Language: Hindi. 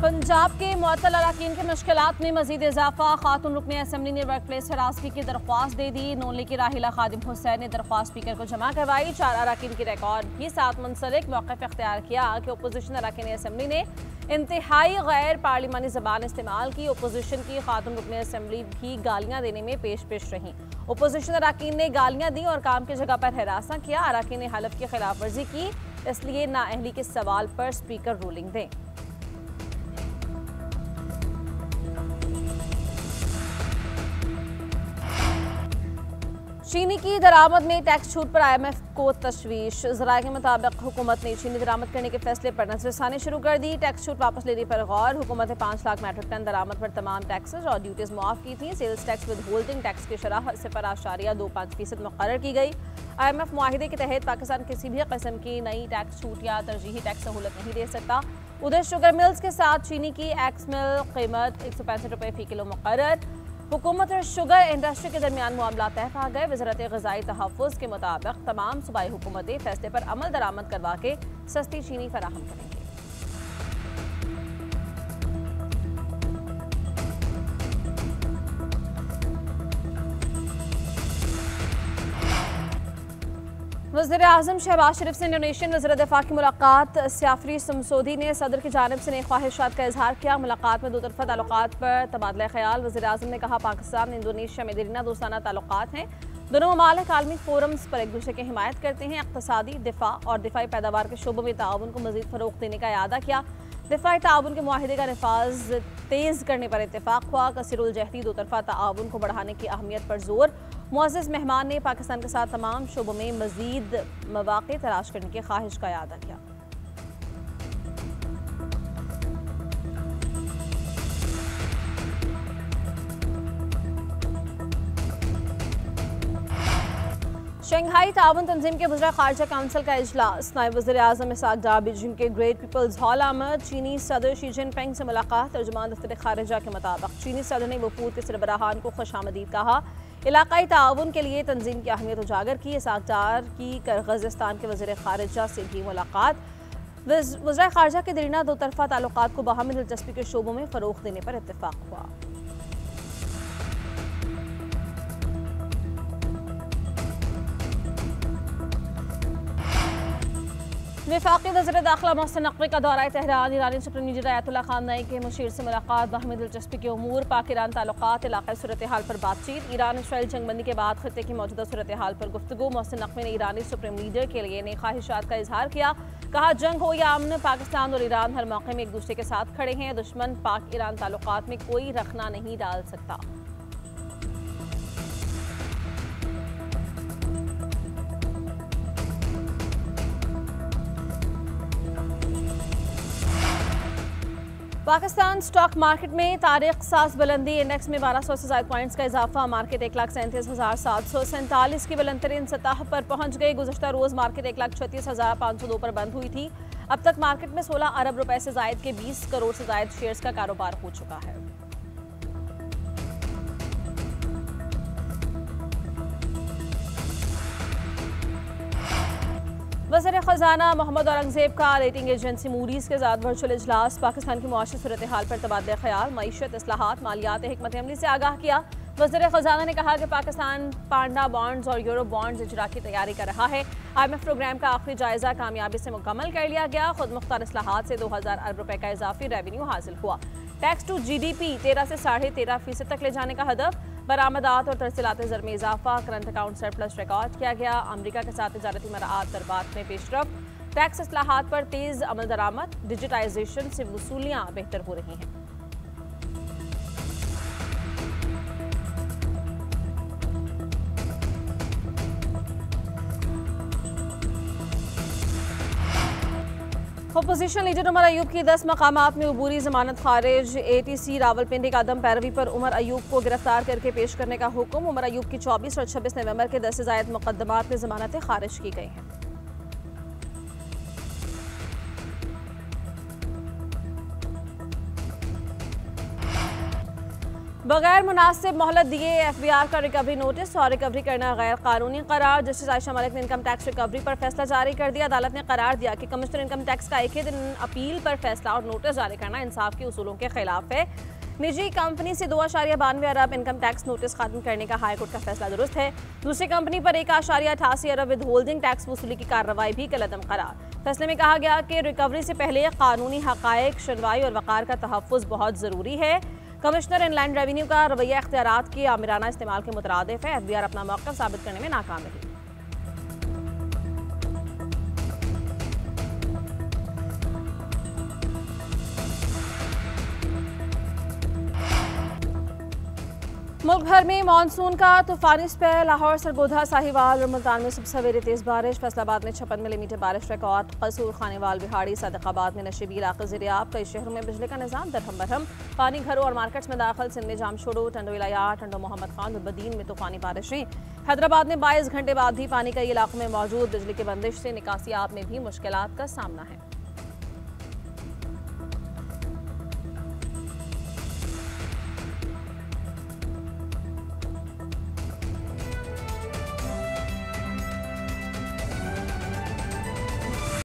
पंजाब के मुअत्तल अराकीन की मुश्किलात में मजीद इजाफा। खातून रुकने असम्बली ने वर्क प्लेस हिरासगी की दरख्वास्त दे दी। नून लीग की राहिला खादिम हुसैन ने दरख्वास्त स्पीकर को जमा करवाई। 4 अराकीन की रिकॉर्ड भी साथ मुंसलिक मौक़िफ़ इख्तियार किया कि अपोजिशन अराकीन असम्बली ने इंतहाई गैर पार्लिमानी ज़बान इस्तेमाल की। अपोजिशन की खातून रुकने असम्बली भी गालियाँ देने में पेश रहीं। अपोजिशन अराकीन ने गालियाँ दी और काम की जगह पर हिरासा किया। अराकीन ने हलफ की खिलाफ वर्जी की, इसलिए नाअहली के सवाल पर स्पीकर रूलिंग दें। चीनी की दरामद में टैक्स छूट पर IMF को तशवीश। ज़राए के मुताबिक हुकूमत ने चीनी दरामद करने के फैसले पर नजरसानी शुरू कर दी। टैक्स छूट वापस लेने पर गौर। हुकूमत ने 5 लाख मैट्रिक टन दरामद पर तमाम टैक्सेस और ड्यूटीज मुआफ की थी। Sales tax withholding tax की शरह 0.25% मुकर्रर की गई। IMF मुआहिदे के तहत पाकिस्तान किसी भी किस्म की नई टैक्स छूट या तरजीही टैक्स सहूलत नहीं दे सकता। उधर शुगर मिल्स के साथ चीनी की एक्स मिल कीमत 165 रुपये फी किलो मुकर्रर। हुकूमत और शुगर इंडस्ट्री के दरमियान मामला तय पा गए। वज़ारत ग़िज़ाई तहफ़्फ़ुज़ के मुताबिक तमाम सूबाई हुकूमतें फैसले पर अमल दरामद करवा के सस्ती चीनी फराहम करेंगी। वज़ीर-ए-आज़म शहबाज शरीफ से इंडोनेशियन वज़ीर दिफ़ा की मुलाकात। सयाफ़री समसोदी ने सदर की जानिब से नई ख्वाहिशात का इजहार किया। मुलाकात में दो तरफ़ा ताल्लुकात पर तबादला ख्याल। वज़ीर-ए-आज़म ने कहा पाकिस्तान इंडोनेशिया में देरीना दोस्ताना ताल्लुकात हैं। दोनों ममालिक आलमी फोरम्स पर एक दूसरे की हिमायत करते हैं। इक़्तिसादी, दिफ़ा और दिफ़ाई पैदावार के शोबों में ताउन को मज़ीद फ़रोग़ देने का इरादा किया। दिफ़ाई ताउन के मुआहिदे का नफाज तेज़ करने पर इत्तेफ़ाक हुआ। कसीरुल जहदी दो तरफ़ा ताउन को बढ़ाने की अहमियत पर जोर। मुअज़्ज़ज़ मेहमान ने पाकिस्तान के साथ तमाम शोबों में मज़ीद मौक़े तलाश करने की ख्वाहिश का इरादा किया। शंघाई ताउन तंजीम के वज़ीर ख़ारिजा काउंसिल का इजलास। नायब वज़ीर-ए-आज़म इसहाक़ डार बीजिंग के ग्रेट पीपल्स हॉल आमद। चीनी सदर शी जिनपिंग से मुलाकात। तर्जुमान दफ्तर ख़ारिजा के मुताबिक चीनी सदर ने वफूद के सरबराहान को खुशामदीद कहा। इलाक़ाई ताउन के लिए तंजीम की अहमियत उजागर की। इसहाक़ डार की किर्गिज़स्तान के वज़ीर ख़ारिजा से भी मुलाकात। वज़ीर ख़ारिजा के देरीना दो तरफ़ा ताल्लुकात को बाहमी दिलचस्पी के शोबों में फ़रोग़ देने पर इत्तेफ़ाक हुआ। वफाकी वज़ीर दाखिला मोहसिन नकवी का दौरा तेहरान। ईरानी सुप्रीम लीडर आयतुल्लाह ख़ामनई के मुशीर से मुलाकात। बाहमी दिलचस्पी के उमूर, पाक ईरान ताल्लुकात, इलाक़ाई सूरत हाल पर बातचीत। ईरान इसराइल जंगबंदी के बाद खित्ते की मौजूदा सूरत हाल पर गुफ्तगू। मोहसिन नकवी ने ईरानी सुप्रीम लीडर के लिए नई ख्वाहिशात का इजहार किया। कहा जंग हो या अमन, पाकिस्तान और ईरान हर मौके में एक दूसरे के साथ खड़े हैं। दुश्मन पाक ईरान ताल्लुकात में कोई रखना नहीं डाल सकता। पाकिस्तान स्टॉक मार्केट में तारीख साज बुलंदी। इंडेक्स में 1200 से ज़ायद पॉइंट्स का इजाफा। मार्केट 1,37,747 की बुलंदतरीन सतह पर पहुंच गई। गुज़श्ता रोज़ मार्केट 1,36,502 पर बंद हुई थी। अब तक मार्केट में 16 अरब रुपए से ज़ायद के 20 करोड़ से ज़ायद शेयर्स का कारोबार हो चुका है। वज़ीर ख़ज़ाना मोहम्मद औरंगज़ेब का रेटिंग एजेंसी मूडीज़ के साथ वर्चुअल इजलास। पाकिस्तान की मुआशी सूरत हाल पर तबादला ख्याल, मईशत, इस्लाहात, मालियात, हिकमत अमली से आगाह किया। वज़ीर ख़ज़ाना ने कहा कि पाकिस्तान पांडा बॉन्ड्स और यूरो बॉन्ड्स इजरा की तैयारी कर रहा है। IMF प्रोग्राम का आखिरी जायजा कामयाबी से मुकम्मल कर लिया गया। खुद मुख्तार इस्लाहात से 2000 अरब रुपए का इजाफी रेवेन्यू हासिल हुआ। टैक्स टू GDP 13 से 13.5% तक ले जाने का हदफ। बरामदात और तरसीलात ज़र में इजाफा। करंट अकाउंट सरप्लस रिकॉर्ड किया गया। अमरीका के साथ तजारती मराआत तरबात में पेशरफ। टैक्स इस्लाहात पर तेज़ अमल दरामद। डिजिटाइजेशन से वसूलियाँ बेहतर हो रही हैं। अपोजिशन लीडर उमर अयूब की 10 मकामात में अबूरी जमानत खारिज। ATC रावलपिंडी का अदम पैरवी पर उमर अयूब को गिरफ्तार करके पेश करने का हुक्म। उमर अयूब की 24 और 26 नवंबर के 10 से ज़ायद मुकदमात में जमानतें खारिज की गई हैं। बगैर मुनासिब मोहलत दिए एफबीआर का रिकवरी नोटिस और रिकवरी करना गैर कानूनी करार। जस्टिस आयशा मलिक ने इनकम टैक्स रिकवरी पर फैसला जारी कर दिया। अदालत ने करार दिया कि कमिश्नर इनकम टैक्स का एक ही दिन अपील पर फैसला और नोटिस जारी करना इंसाफ के उसूलों के खिलाफ है। निजी कंपनी से 2.92 अरब इनकम टैक्स नोटिस खत्म करने का हाईकोर्ट का फैसला दुरुस्त है। दूसरी कंपनी पर 1.88 अरब विद होल्डिंग टैक्स वसूली की कार्रवाई भी कलअदम करार। फैसले में कहा गया कि रिकवरी से पहले कानूनी हकायक, शनवाई और वक़ार का तहफ़्फ़ुज़ बहुत ज़रूरी है। कमिश्नर इनलैंड रेवेन्यू का रवैया इख्तियारात के आमिराना इस्तेमाल के मुतरादिफ है। एफबीआर अपना मौक़िफ़ साबित करने में नाकाम रही। मुल्क भर में मानसून का तूफानी स्पेल। लाहौर, सरगोधा, साहिवाल और मुल्तान में सुबह सवेरे तेज बारिश। फैसलाबाद में 56 मिलीमीटर बारिश रिकॉर्ड। कसूर, खानेवाल, बिहाड़ी, सदकाबाद में नशीबी इलाके ज़ेर-ए-आब। कई शहरों में बिजली का निज़ाम दरहम बरहम। पानी घरों और मार्केट्स में दाखिल। सिंध में जामशोड़ो, टंडो इलाया, टंडो मोहम्मद खान और बदीन में तूफानी बारिशें। हैदराबाद में 22 घंटे बाद भी पानी कई इलाकों में मौजूद। बिजली की बंदिश से निकासियात में भी मुश्किलात का सामना है।